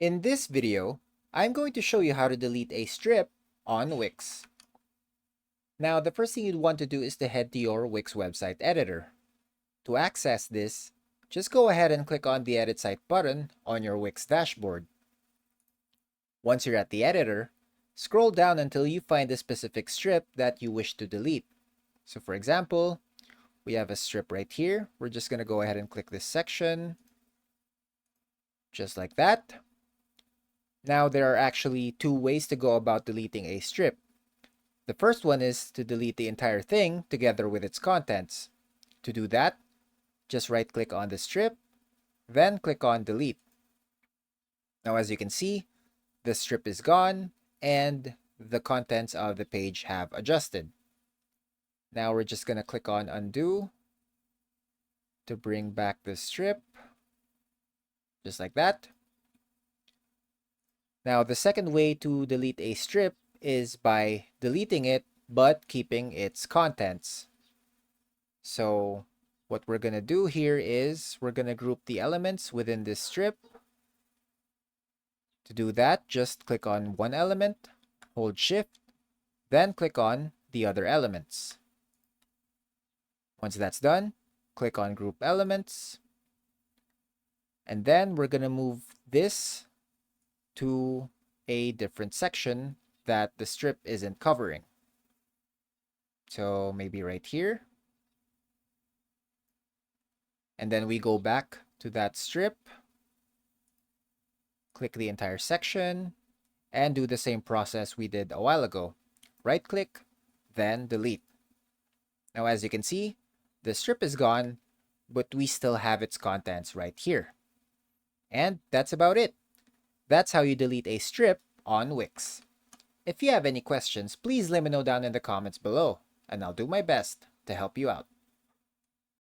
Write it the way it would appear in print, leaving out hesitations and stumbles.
In this video, I'm going to show you how to delete a strip on Wix. Now, the first thing you'd want to do is to head to your Wix website editor. To access this, just go ahead and click on the Edit Site button on your Wix dashboard. Once you're at the editor, scroll down until you find the specific strip that you wish to delete. So for example, we have a strip right here. We're just going to go ahead and click this section, just like that. Now, there are actually two ways to go about deleting a strip. The first one is to delete the entire thing together with its contents. To do that, just right-click on the strip, then click on Delete. Now, as you can see, the strip is gone and the contents of the page have adjusted. Now, we're just going to click on Undo to bring back the strip, just like that. Now, the second way to delete a strip is by deleting it but keeping its contents. So what we're going to do here is we're going to group the elements within this strip. To do that, just click on one element, hold Shift, then click on the other elements. Once that's done, click on Group Elements, and then we're going to move this to a different section that the strip isn't covering. So maybe right here. And then we go back to that strip, click the entire section, and do the same process we did a while ago. Right-click, then delete. Now, as you can see, the strip is gone, but we still have its contents right here. And that's about it. That's how you delete a strip on Wix. If you have any questions, please let me know down in the comments below, and I'll do my best to help you out.